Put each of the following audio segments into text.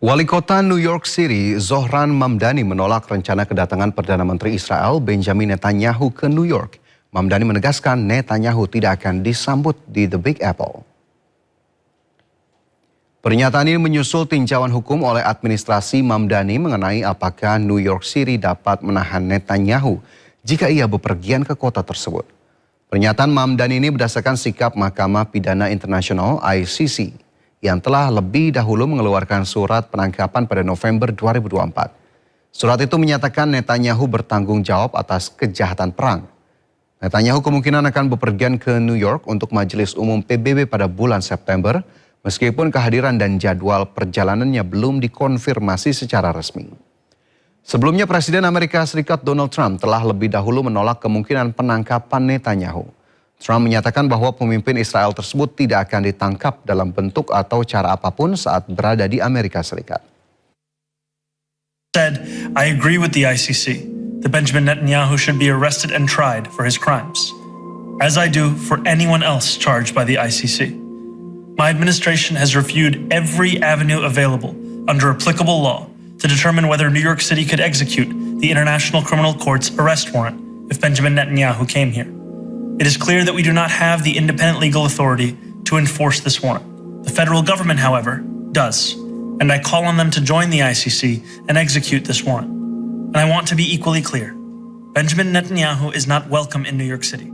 Wali Kota New York City, Zohran Mamdani menolak rencana kedatangan Perdana Menteri Israel Benjamin Netanyahu ke New York. Mamdani menegaskan Netanyahu tidak akan disambut di The Big Apple. Pernyataan ini menyusul tinjauan hukum oleh administrasi Mamdani mengenai apakah New York City dapat menahan Netanyahu jika ia bepergian ke kota tersebut. Pernyataan Mamdani ini berdasarkan sikap Mahkamah Pidana Internasional (ICC) yang telah lebih dahulu mengeluarkan surat penangkapan pada November 2024. Surat itu menyatakan Netanyahu bertanggung jawab atas kejahatan perang. Netanyahu kemungkinan akan bepergian ke New York untuk Majelis Umum PBB pada bulan September, meskipun kehadiran dan jadwal perjalanannya belum dikonfirmasi secara resmi. Sebelumnya Presiden Amerika Serikat Donald Trump telah lebih dahulu menolak kemungkinan penangkapan Netanyahu. Trump menyatakan bahwa pemimpin Israel tersebut tidak akan ditangkap dalam bentuk atau cara apapun saat berada di Amerika Serikat. Said, I agree with the ICC that Benjamin Netanyahu should be arrested and tried for his crimes, as I do for anyone else charged by the ICC. My administration has reviewed every avenue available under applicable law to determine whether New York City could execute the International Criminal Court's arrest warrant if Benjamin Netanyahu came here. It is clear that we do not have the independent legal authority to enforce this warrant. The federal government, however, does, and I call on them to join the ICC and execute this warrant. And I want to be equally clear. Benjamin Netanyahu is not welcome in New York City,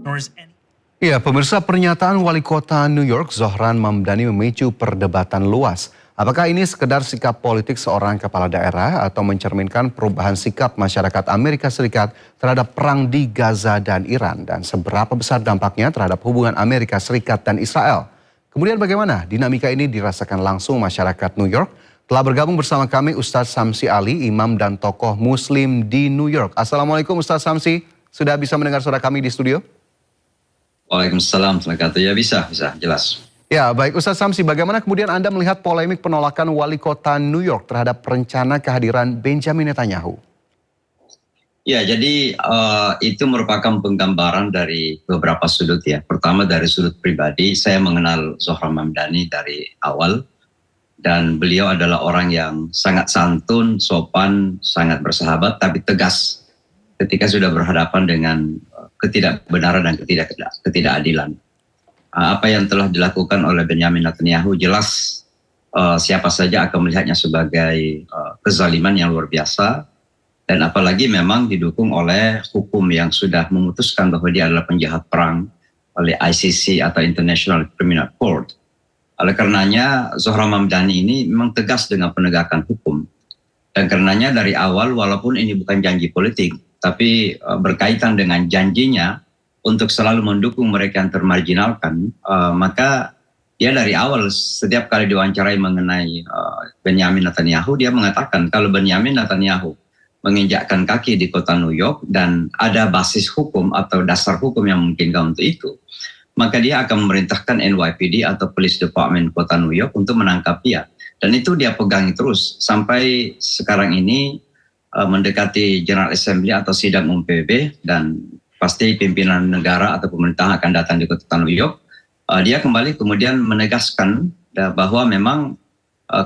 nor is any... Ya, pemirsa, pernyataan Wali Kota New York Zohran Mamdani memicu perdebatan luas. Apakah ini sekedar sikap politik seorang kepala daerah atau mencerminkan perubahan sikap masyarakat Amerika Serikat terhadap perang di Gaza dan Iran? Dan seberapa besar dampaknya terhadap hubungan Amerika Serikat dan Israel? Kemudian bagaimana dinamika ini dirasakan langsung masyarakat New York? Telah bergabung bersama kami Ustadz Samsi Ali, imam dan tokoh muslim di New York. Assalamualaikum Ustadz Samsi, sudah bisa mendengar suara kami di studio? Waalaikumsalam, ya bisa, jelas. Ya, baik Ustadz Samsi, bagaimana kemudian Anda melihat polemik penolakan Wali Kota New York terhadap rencana kehadiran Benjamin Netanyahu? Ya, jadi itu merupakan penggambaran dari beberapa sudut ya. Pertama dari sudut pribadi, saya mengenal Zohran Mamdani dari awal. Dan beliau adalah orang yang sangat santun, sopan, sangat bersahabat, tapi tegas ketika sudah berhadapan dengan ketidakbenaran dan ketidakadilan. Apa yang telah dilakukan oleh Benjamin Netanyahu jelas siapa saja akan melihatnya sebagai kezaliman yang luar biasa, dan apalagi memang didukung oleh hukum yang sudah memutuskan bahwa dia adalah penjahat perang oleh ICC atau International Criminal Court. Oleh karenanya Zohran Mamdani ini memang tegas dengan penegakan hukum, dan karenanya dari awal walaupun ini bukan janji politik tapi berkaitan dengan janjinya untuk selalu mendukung mereka yang termarginalkan, maka dia dari awal setiap kali diwawancarai mengenai Benjamin Netanyahu, dia mengatakan kalau Benjamin Netanyahu menginjakkan kaki di kota New York dan ada basis hukum atau dasar hukum yang memungkinkan untuk itu, maka dia akan memerintahkan NYPD atau Police Department kota New York untuk menangkap dia. Dan itu dia pegangi terus sampai sekarang ini mendekati General Assembly atau sidang umum PBB, dan pasti pimpinan negara atau pemerintah akan datang di kota New York. Dia kembali kemudian menegaskan bahwa memang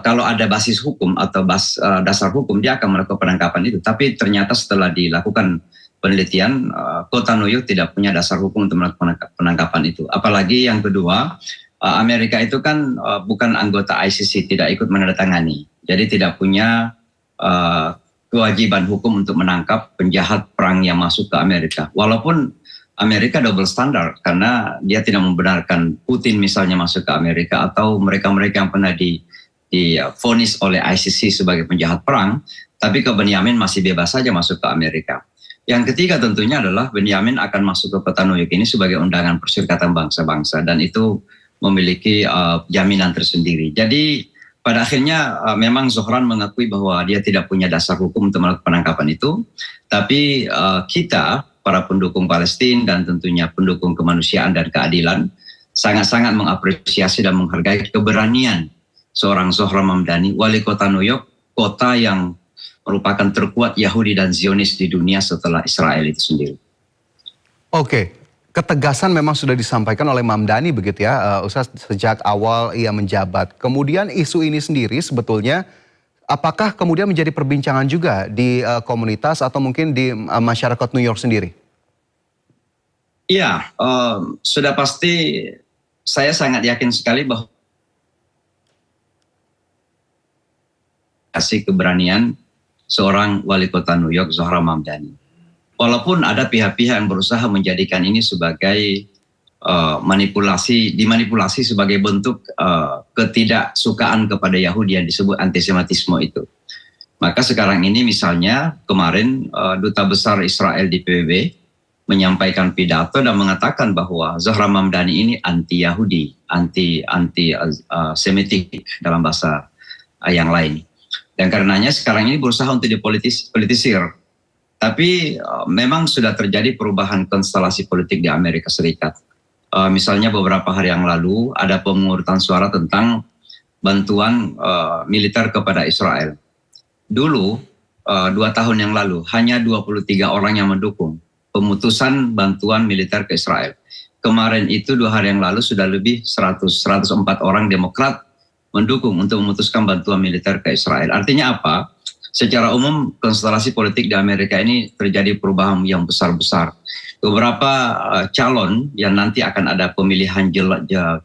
kalau ada basis hukum atau dasar hukum, dia akan melakukan penangkapan itu. Tapi ternyata setelah dilakukan penelitian, kota New York tidak punya dasar hukum untuk melakukan penangkapan itu. Apalagi yang kedua, Amerika itu kan bukan anggota ICC, tidak ikut menandatangani. Jadi tidak punya kewajiban hukum untuk menangkap penjahat perang yang masuk ke Amerika. Walaupun Amerika double standar karena dia tidak membenarkan Putin misalnya masuk ke Amerika atau mereka-mereka yang pernah divonis oleh ICC sebagai penjahat perang, tapi ke Benjamin masih bebas saja masuk ke Amerika. Yang ketiga tentunya adalah Benjamin akan masuk ke kota New York ini sebagai undangan Perserikatan Bangsa-Bangsa, dan itu memiliki jaminan tersendiri. Jadi pada akhirnya memang Zohran mengakui bahwa dia tidak punya dasar hukum untuk melakukan penangkapan itu, tapi kita, para pendukung Palestina dan tentunya pendukung kemanusiaan dan keadilan, sangat-sangat mengapresiasi dan menghargai keberanian seorang Zohran Mamdani, wali kota New York, kota yang merupakan terkuat Yahudi dan Zionis di dunia setelah Israel itu sendiri. Oke, ketegasan memang sudah disampaikan oleh Mamdani begitu ya, Ustaz, sejak awal ia menjabat. Kemudian isu ini sendiri sebetulnya Apakah kemudian menjadi perbincangan juga di komunitas atau mungkin di masyarakat New York sendiri? Iya, sudah pasti saya sangat yakin sekali bahwa kasih keberanian seorang wali kota New York, Zohran Mamdani. Walaupun ada pihak-pihak yang berusaha menjadikan ini sebagai dimanipulasi sebagai bentuk ketidaksukaan kepada Yahudi yang disebut antisemitisme itu. Maka sekarang ini misalnya kemarin Duta Besar Israel di PBB menyampaikan pidato dan mengatakan bahwa Zohran Mamdani ini anti-Yahudi, anti-Semitik dalam bahasa yang lain. Dan karenanya sekarang ini berusaha untuk dipolitisir. Tapi memang sudah terjadi perubahan konstelasi politik di Amerika Serikat. Misalnya beberapa hari yang lalu ada pemungutan suara tentang bantuan militer kepada Israel. Dulu, 2 tahun yang lalu, hanya 23 orang yang mendukung pemutusan bantuan militer ke Israel. Kemarin itu 2 hari yang lalu sudah lebih 104 orang Demokrat mendukung untuk memutuskan bantuan militer ke Israel. Artinya apa? Secara umum konstelasi politik di Amerika ini terjadi perubahan yang besar-besar. Beberapa calon yang nanti akan ada pemilihan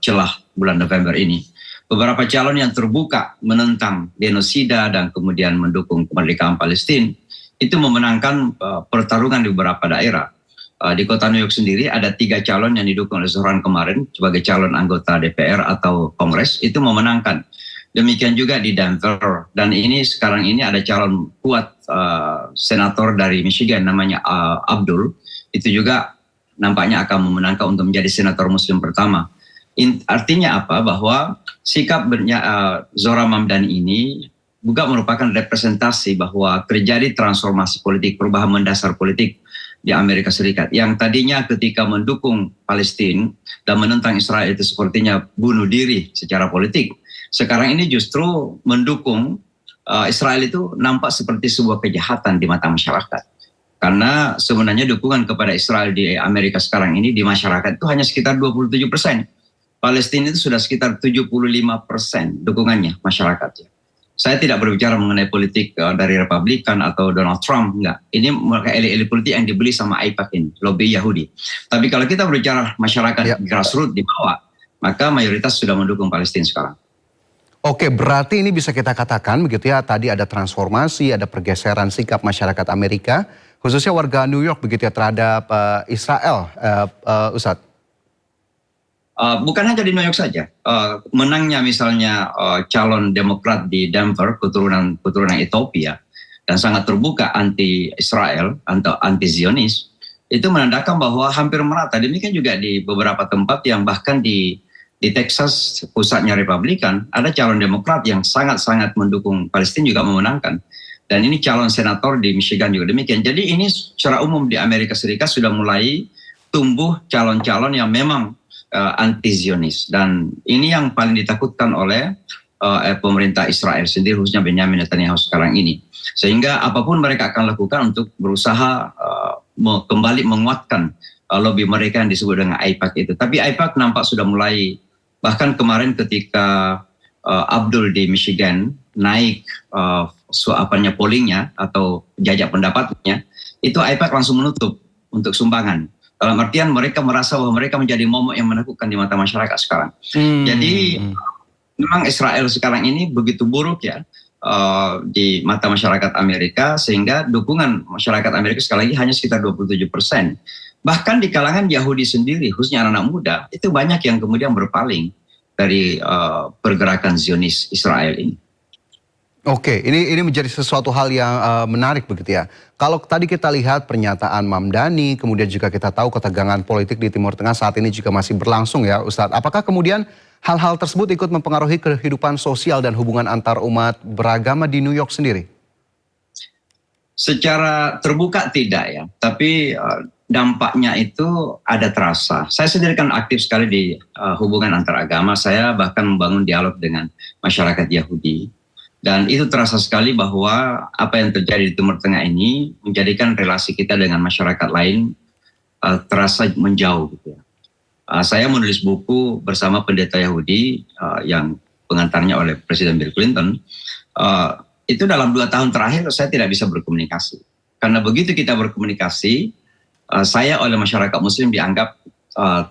celah bulan November ini. Beberapa calon yang terbuka menentang genosida dan kemudian mendukung kemerdekaan Palestina itu memenangkan pertarungan di beberapa daerah. Di kota New York sendiri ada 3 calon yang didukung oleh Zohran kemarin sebagai calon anggota DPR atau Kongres itu memenangkan. Demikian juga di Denver dan ini sekarang ini ada calon kuat senator dari Michigan namanya Abdul itu juga nampaknya akan memenangkan untuk menjadi senator Muslim pertama. Artinya apa? Bahwa sikap Zohran Mamdani ini juga merupakan representasi bahwa terjadi transformasi politik, perubahan mendasar politik di Amerika Serikat. Yang tadinya ketika mendukung Palestina dan menentang Israel itu sepertinya bunuh diri secara politik. Sekarang ini justru mendukung Israel itu nampak seperti sebuah kejahatan di mata masyarakat. Karena sebenarnya dukungan kepada Israel di Amerika sekarang ini di masyarakat itu hanya sekitar 27%. Palestina itu sudah sekitar 75% dukungannya masyarakatnya. Saya tidak berbicara mengenai politik dari Republikan atau Donald Trump, enggak. Ini elit-elit politik yang dibeli sama AIPAC ini, lobby Yahudi. Tapi kalau kita berbicara masyarakat grassroots di bawah, maka mayoritas sudah mendukung Palestina sekarang. Oke, berarti ini bisa kita katakan begitu ya, tadi ada transformasi, ada pergeseran sikap masyarakat Amerika, khususnya warga New York begitu ya terhadap Israel, Ustadz. Bukan hanya di New York saja, menangnya misalnya calon Demokrat di Denver, keturunan Ethiopia, dan sangat terbuka anti-Israel, atau anti-Zionis, itu menandakan bahwa hampir merata. Demikian juga di beberapa tempat yang bahkan di Texas, pusatnya Republikan, ada calon Demokrat yang sangat-sangat mendukung Palestina juga memenangkan. Dan ini calon senator di Michigan juga demikian. Jadi ini secara umum di Amerika Serikat sudah mulai tumbuh calon-calon yang memang anti-Zionis, dan ini yang paling ditakutkan oleh pemerintah Israel sendiri, khususnya Benjamin Netanyahu sekarang ini, sehingga apapun mereka akan lakukan untuk berusaha kembali menguatkan lobby mereka yang disebut dengan AIPAC itu. Tapi AIPAC nampak sudah mulai, bahkan kemarin ketika Abdul di Michigan naik pollingnya atau jajak pendapatnya, itu AIPAC langsung menutup untuk sumbangan. Dalam artian mereka merasa bahwa mereka menjadi momok yang menakutkan di mata masyarakat sekarang. Jadi memang Israel sekarang ini begitu buruk ya di mata masyarakat Amerika, sehingga dukungan masyarakat Amerika sekali lagi hanya sekitar 27%. Bahkan di kalangan Yahudi sendiri, khususnya anak-anak muda, itu banyak yang kemudian berpaling dari pergerakan Zionis Israel ini. Oke, ini menjadi sesuatu hal yang menarik begitu ya. Kalau tadi kita lihat pernyataan Mamdani, kemudian juga kita tahu ketegangan politik di Timur Tengah saat ini juga masih berlangsung ya Ustadz. Apakah kemudian hal-hal tersebut ikut mempengaruhi kehidupan sosial dan hubungan antar umat beragama di New York sendiri? Secara terbuka tidak ya, tapi dampaknya itu ada terasa. Saya sendiri kan aktif sekali di hubungan antar agama, saya bahkan membangun dialog dengan masyarakat Yahudi. Dan itu terasa sekali bahwa apa yang terjadi di Timur Tengah ini menjadikan relasi kita dengan masyarakat lain terasa menjauh. Gitu ya. Saya menulis buku bersama pendeta Yahudi yang pengantarnya oleh Presiden Bill Clinton. itu dalam 2 tahun terakhir saya tidak bisa berkomunikasi. Karena begitu kita berkomunikasi, saya oleh masyarakat Muslim dianggap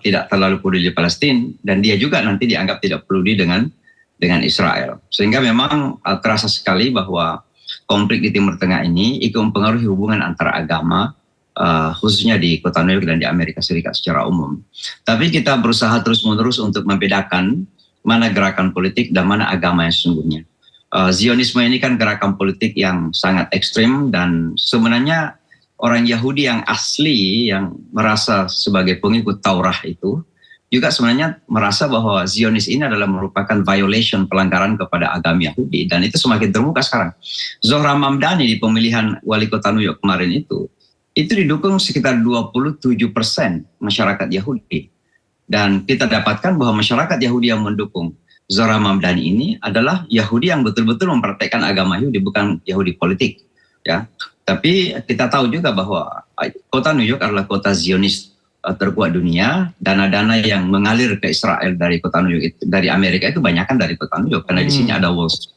tidak terlalu peduli Palestina, dan dia juga nanti dianggap tidak peduli dengan Israel. Sehingga memang terasa sekali bahwa konflik di Timur Tengah ini ikut mempengaruhi hubungan antara agama, khususnya di kota New York dan di Amerika Serikat secara umum. Tapi kita berusaha terus-menerus untuk membedakan mana gerakan politik dan mana agama yang sesungguhnya. Zionisme ini kan gerakan politik yang sangat ekstrim, dan sebenarnya orang Yahudi yang asli yang merasa sebagai pengikut Taurat itu juga sebenarnya merasa bahwa Zionis ini adalah merupakan violation, pelanggaran kepada agama Yahudi, dan itu semakin terbuka sekarang. Zohran Mamdani di pemilihan wali kota New York kemarin itu didukung sekitar 27% masyarakat Yahudi, dan kita dapatkan bahwa masyarakat Yahudi yang mendukung Zohran Mamdani ini adalah Yahudi yang betul-betul mempraktekkan agama Yahudi, bukan Yahudi politik, ya. Tapi kita tahu juga bahwa kota New York adalah kota Zionis terkuat dunia. Dana-dana yang mengalir ke Israel dari kota New York, dari Amerika itu banyakkan dari kota New York, karena di sini ada Wall Street.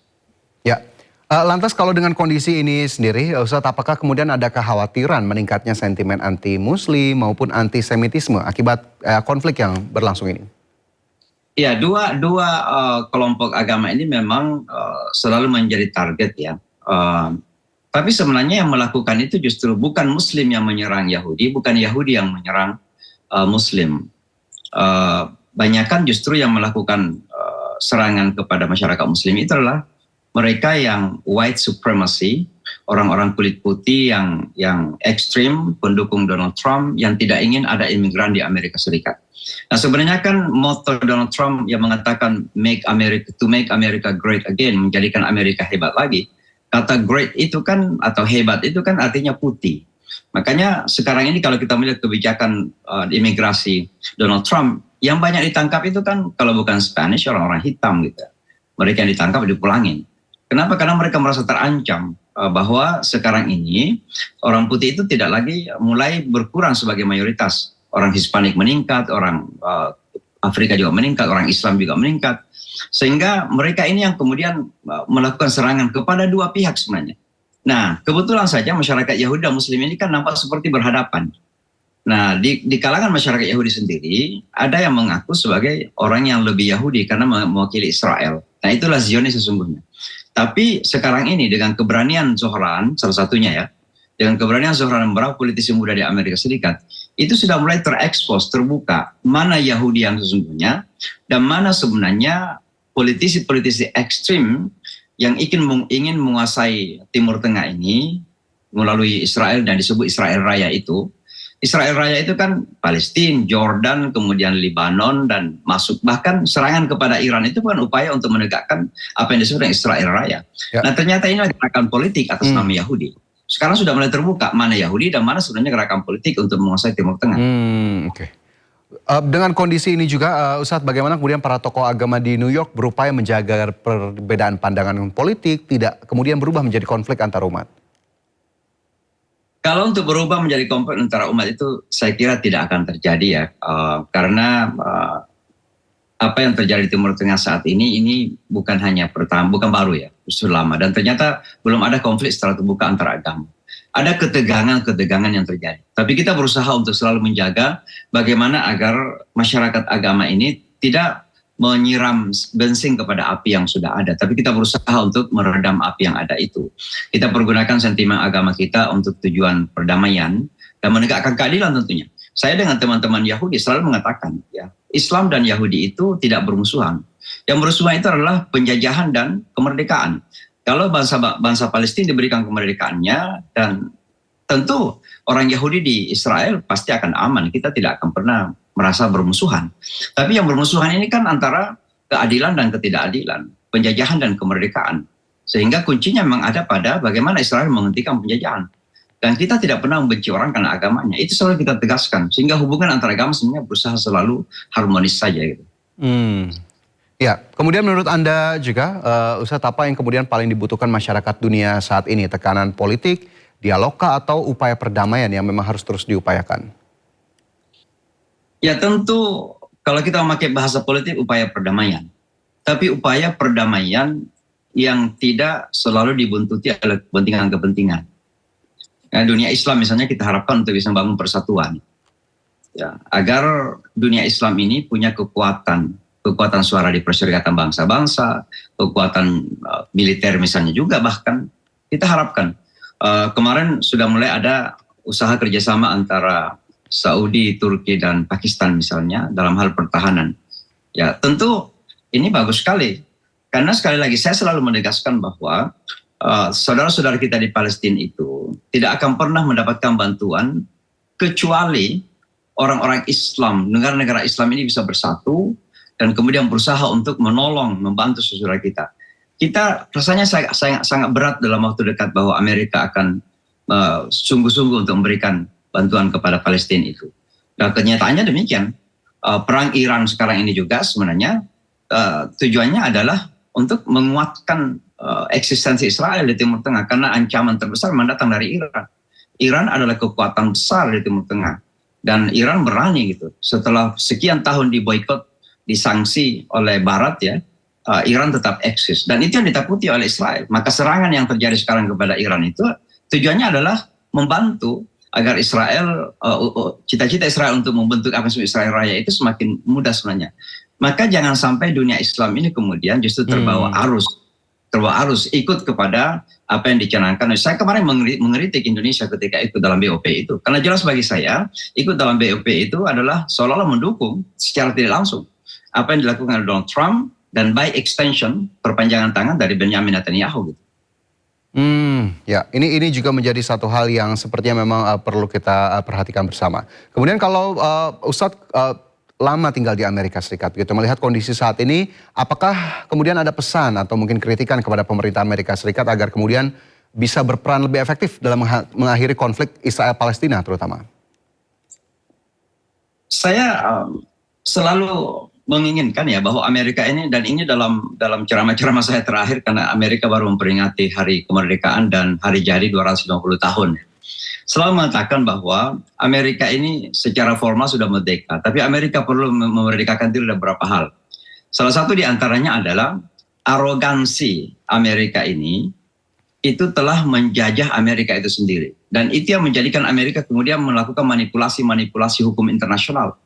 Ya, lantas kalau dengan kondisi ini sendiri, Ustadz, apakah kemudian ada kekhawatiran meningkatnya sentimen anti-Muslim maupun antisemitisme akibat konflik yang berlangsung ini? Ya, dua kelompok agama ini memang selalu menjadi target, ya. Tapi sebenarnya yang melakukan itu justru bukan Muslim yang menyerang Yahudi, bukan Yahudi yang menyerang Muslim. Banyakkan justru yang melakukan serangan kepada masyarakat Muslim itu adalah mereka yang white supremacy, orang-orang kulit putih yang ekstrim, pendukung Donald Trump, yang tidak ingin ada imigran di Amerika Serikat. Nah, sebenarnya kan moto Donald Trump yang mengatakan make America great again, menjadikan Amerika hebat lagi. Kata great itu kan, atau hebat itu kan artinya putih. Makanya sekarang ini kalau kita melihat kebijakan imigrasi Donald Trump, yang banyak ditangkap itu kan kalau bukan Spanish, orang-orang hitam gitu. Mereka yang ditangkap dipulangin. Kenapa? Karena mereka merasa terancam bahwa sekarang ini orang putih itu tidak lagi mulai berkurang sebagai mayoritas. Orang Hispanik meningkat, orang Afrika juga meningkat, orang Islam juga meningkat. Sehingga mereka ini yang kemudian melakukan serangan kepada dua pihak sebenarnya. Nah, kebetulan saja masyarakat Yahudi dan Muslim ini kan nampak seperti berhadapan. Nah, di kalangan masyarakat Yahudi sendiri, ada yang mengaku sebagai orang yang lebih Yahudi karena mewakili Israel. Nah, itulah Zionis sesungguhnya. Tapi sekarang ini dengan keberanian Zohran, salah satunya ya, dengan keberanian Zohran dan beberapa politisi muda di Amerika Serikat, itu sudah mulai terekspos, terbuka, mana Yahudi yang sesungguhnya, dan mana sebenarnya politisi-politisi ekstrim yang ingin menguasai Timur Tengah ini melalui Israel dan disebut Israel Raya itu. Israel Raya itu kan Palestina, Jordan, kemudian Lebanon, dan masuk bahkan serangan kepada Iran itu bukan upaya untuk menegakkan apa yang disebut dengan Israel Raya. Ya. Nah, ternyata ini gerakan politik atas nama Yahudi. Sekarang sudah mulai terbuka mana Yahudi dan mana sebenarnya gerakan politik untuk menguasai Timur Tengah. Oke. Dengan kondisi ini juga, Ustadz, bagaimana kemudian para tokoh agama di New York berupaya menjaga perbedaan pandangan politik tidak kemudian berubah menjadi konflik antar umat? Kalau untuk berubah menjadi konflik antara umat itu saya kira tidak akan terjadi ya, karena apa yang terjadi di Timur Tengah saat ini bukan hanya bukan baru ya, sudah lama, dan ternyata belum ada konflik secara terbuka antara agama. Ada ketegangan yang terjadi. Tapi kita berusaha untuk selalu menjaga bagaimana agar masyarakat agama ini tidak menyiram bensin kepada api yang sudah ada. Tapi kita berusaha untuk meredam api yang ada itu. Kita pergunakan sentimen agama kita untuk tujuan perdamaian dan menegakkan keadilan tentunya. Saya dengan teman-teman Yahudi selalu mengatakan, ya, Islam dan Yahudi itu tidak bermusuhan. Yang bermusuhan itu adalah penjajahan dan kemerdekaan. Kalau bangsa Palestina diberikan kemerdekaannya, dan tentu orang Yahudi di Israel pasti akan aman. Kita tidak akan pernah merasa bermusuhan. Tapi yang bermusuhan ini kan antara keadilan dan ketidakadilan, penjajahan dan kemerdekaan. Sehingga kuncinya memang ada pada bagaimana Israel menghentikan penjajahan. Dan kita tidak pernah membenci orang karena agamanya. Itu selalu kita tegaskan. Sehingga hubungan antara agama sebenarnya berusaha selalu harmonis saja gitu. Ya, kemudian menurut Anda juga, Ustadz, apa yang kemudian paling dibutuhkan masyarakat dunia saat ini? Tekanan politik, dialogkah, atau upaya perdamaian yang memang harus terus diupayakan? Ya tentu kalau kita memakai bahasa politik upaya perdamaian. Tapi upaya perdamaian yang tidak selalu dibuntuti oleh kepentingan-kepentingan. Dunia Islam misalnya kita harapkan untuk bisa membangun persatuan. Ya, agar dunia Islam ini punya kekuatan suara di Perserikatan Bangsa-Bangsa, kekuatan militer misalnya juga bahkan kita harapkan. Kemarin sudah mulai ada usaha kerjasama antara Saudi, Turki, dan Pakistan misalnya dalam hal pertahanan. Ya tentu ini bagus sekali. Karena sekali lagi saya selalu menegaskan bahwa saudara-saudara kita di Palestina itu tidak akan pernah mendapatkan bantuan kecuali orang-orang Islam, negara-negara Islam ini bisa bersatu dan kemudian berusaha untuk menolong, membantu saudara kita. Kita rasanya sangat berat dalam waktu dekat bahwa Amerika akan sungguh-sungguh untuk memberikan bantuan kepada Palestina itu. Dan kenyataannya demikian. Perang Iran sekarang ini juga sebenarnya tujuannya adalah untuk menguatkan eksistensi Israel di Timur Tengah karena ancaman terbesar mendatang dari Iran. Iran adalah kekuatan besar di Timur Tengah. Dan Iran berani gitu. Setelah sekian tahun diboikot, disanksi oleh Barat ya, Iran tetap eksis. Dan itu yang ditakuti oleh Israel. Maka serangan yang terjadi sekarang kepada Iran itu tujuannya adalah membantu agar Israel, cita-cita Israel untuk membentuk apa yang disebut Israel Raya itu semakin mudah sebenarnya. Maka jangan sampai dunia Islam ini kemudian justru terbawa arus ikut kepada apa yang dicanangkan. Saya kemarin mengkritik Indonesia ketika ikut dalam BOP itu. Karena jelas bagi saya, ikut dalam BOP itu adalah seolah-olah mendukung secara tidak langsung apa yang dilakukan oleh Donald Trump dan by extension perpanjangan tangan dari Benjamin Netanyahu gitu. Ya, ini juga menjadi satu hal yang sepertinya memang perlu kita perhatikan bersama. Kemudian kalau Ustadz lama tinggal di Amerika Serikat, gitu, melihat kondisi saat ini, apakah kemudian ada pesan atau mungkin kritikan kepada pemerintah Amerika Serikat agar kemudian bisa berperan lebih efektif dalam mengakhiri konflik Israel-Palestina terutama? Saya selalu menginginkan ya bahwa Amerika ini, dan ini dalam ceramah-ceramah saya terakhir karena Amerika baru memperingati hari kemerdekaan dan hari jadi 250 tahun. Selalu mengatakan bahwa Amerika ini secara formal sudah merdeka, tapi Amerika perlu memerdekakan diri dari beberapa hal. Salah satu di antaranya adalah arogansi Amerika ini itu telah menjajah Amerika itu sendiri. Dan itu yang menjadikan Amerika kemudian melakukan manipulasi hukum internasional.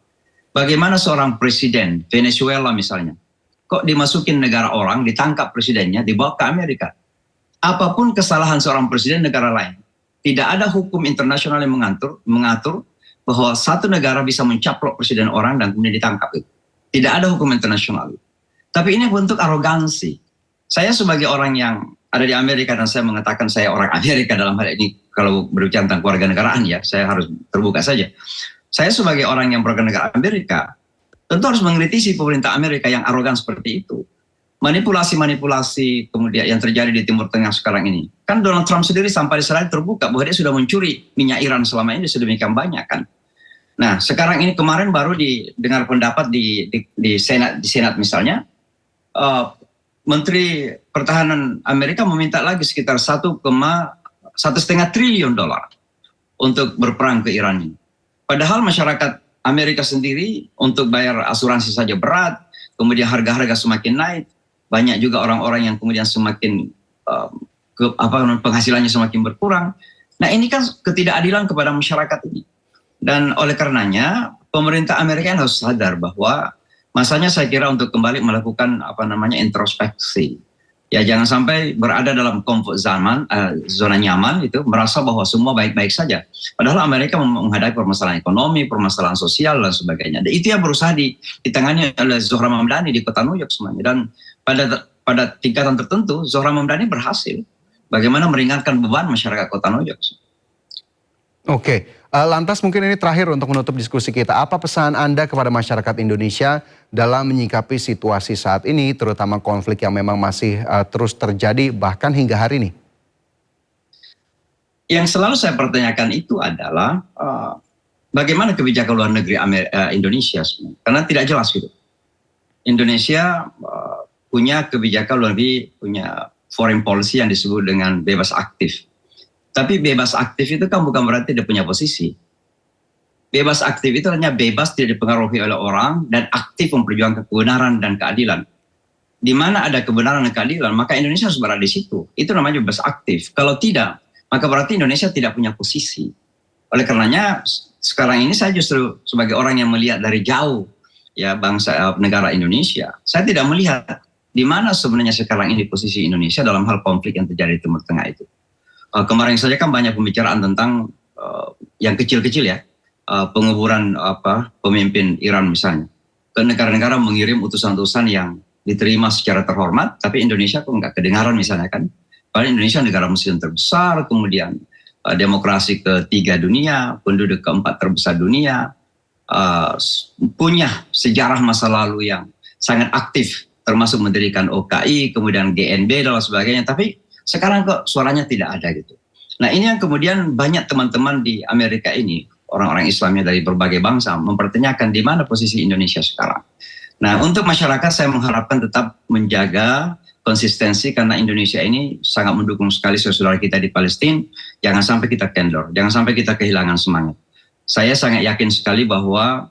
Bagaimana seorang presiden Venezuela misalnya, kok dimasukin negara orang, ditangkap presidennya, dibawa ke Amerika. Apapun kesalahan seorang presiden negara lain, tidak ada hukum internasional yang mengatur bahwa satu negara bisa mencaplok presiden orang dan kemudian ditangkap. Tidak ada hukum internasional. Tapi ini bentuk arogansi. Saya sebagai orang yang ada di Amerika dan saya mengatakan saya orang Amerika dalam hal ini, kalau berbicara tentang keluarga negaraan ya, saya harus terbuka saja. Saya sebagai orang yang warga negara Amerika, tentu harus mengkritisi pemerintah Amerika yang arogan seperti itu. Manipulasi-manipulasi kemudian yang terjadi di Timur Tengah sekarang ini. Kan Donald Trump sendiri sampai Israel terbuka bahwa dia sudah mencuri minyak Iran selama ini sedemikian banyak kan. Nah sekarang ini kemarin baru didengar pendapat di Senat misalnya, Menteri Pertahanan Amerika meminta lagi sekitar 1,5 triliun dolar untuk berperang ke Iran ini. Padahal masyarakat Amerika sendiri untuk bayar asuransi saja berat, kemudian harga-harga semakin naik, banyak juga orang-orang yang kemudian semakin penghasilannya semakin berkurang. Nah ini kan ketidakadilan kepada masyarakat ini. Dan oleh karenanya pemerintah Amerika harus sadar bahwa masanya saya kira untuk kembali melakukan introspeksi. Ya jangan sampai berada dalam zona nyaman itu, merasa bahwa semua baik-baik saja. Padahal Amerika menghadapi permasalahan ekonomi, permasalahan sosial dan sebagainya. Dan itu yang berusaha ditangani oleh Zohran Mamdani di kota New York semuanya. Dan pada tingkatan tertentu Zohran Mamdani berhasil bagaimana meringankan beban masyarakat kota New York. Oke, lantas mungkin ini terakhir untuk menutup diskusi kita. Apa pesan Anda kepada masyarakat Indonesia dalam menyikapi situasi saat ini, terutama konflik yang memang masih terus terjadi bahkan hingga hari ini? Yang selalu saya pertanyakan itu adalah bagaimana kebijakan luar negeri Indonesia, karena tidak jelas gitu. Indonesia punya kebijakan luar negeri, punya foreign policy yang disebut dengan bebas aktif. Tapi bebas aktif itu kan bukan berarti dia punya posisi. Bebas aktif itu hanya bebas tidak dipengaruhi oleh orang dan aktif memperjuangkan kebenaran dan keadilan. di mana ada kebenaran dan keadilan, maka Indonesia harus berada di situ. Itu namanya bebas aktif. Kalau tidak, maka berarti Indonesia tidak punya posisi. Oleh karenanya, sekarang ini saya justru sebagai orang yang melihat dari jauh ya bangsa negara Indonesia, saya tidak melihat di mana sebenarnya sekarang ini posisi Indonesia dalam hal konflik yang terjadi di Timur Tengah itu. Kemarin saja kan banyak pembicaraan tentang yang kecil-kecil ya, penguburan pemimpin Iran misalnya. Ke negara-negara mengirim utusan-utusan yang diterima secara terhormat, tapi Indonesia kok nggak kedengaran misalnya kan. Padahal Indonesia negara muslim terbesar, kemudian demokrasi ketiga dunia, penduduk keempat terbesar dunia, punya sejarah masa lalu yang sangat aktif, termasuk mendirikan OKI, kemudian GNB dan sebagainya. Tapi sekarang kok suaranya tidak ada gitu. Nah ini yang kemudian banyak teman-teman di Amerika ini, orang-orang Islamnya dari berbagai bangsa, mempertanyakan di mana posisi Indonesia sekarang. Nah, untuk masyarakat saya mengharapkan tetap menjaga konsistensi karena Indonesia ini sangat mendukung sekali saudara kita di Palestina. Jangan sampai kita kendor, jangan sampai kita kehilangan semangat. Saya sangat yakin sekali bahwa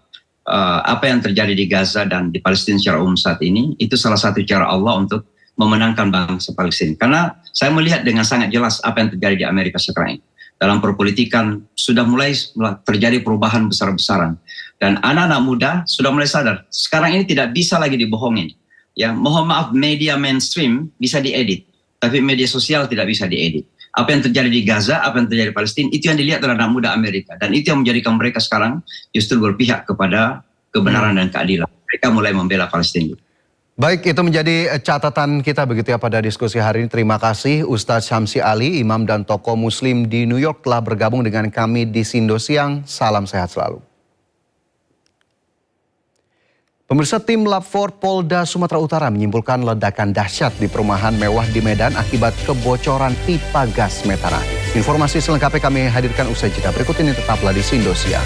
apa yang terjadi di Gaza dan di Palestina secara umum saat ini, itu salah satu cara Allah untuk memenangkan bangsa Palestina. Karena saya melihat dengan sangat jelas apa yang terjadi di Amerika sekarang ini. Dalam perpolitikan sudah mulai terjadi perubahan besar-besaran. Dan anak-anak muda sudah mulai sadar, sekarang ini tidak bisa lagi dibohongin. Ya, mohon maaf, media mainstream bisa diedit, tapi media sosial tidak bisa diedit. Apa yang terjadi di Gaza, apa yang terjadi di Palestina, itu yang dilihat oleh anak muda Amerika. Dan itu yang menjadikan mereka sekarang justru berpihak kepada kebenaran dan keadilan. Mereka mulai membela Palestina. Baik, itu menjadi catatan kita begitu ya pada diskusi hari ini. Terima kasih Ustadz Syamsi Ali, imam dan tokoh muslim di New York telah bergabung dengan kami di Sindo Siang. Salam sehat selalu. Pemirsa, tim Lab 4 Polda Sumatera Utara menyimpulkan ledakan dahsyat di perumahan mewah di Medan akibat kebocoran pipa gas metan air. Informasi selengkapnya kami hadirkan usai jeda berikut ini, tetaplah di Sindo Siang.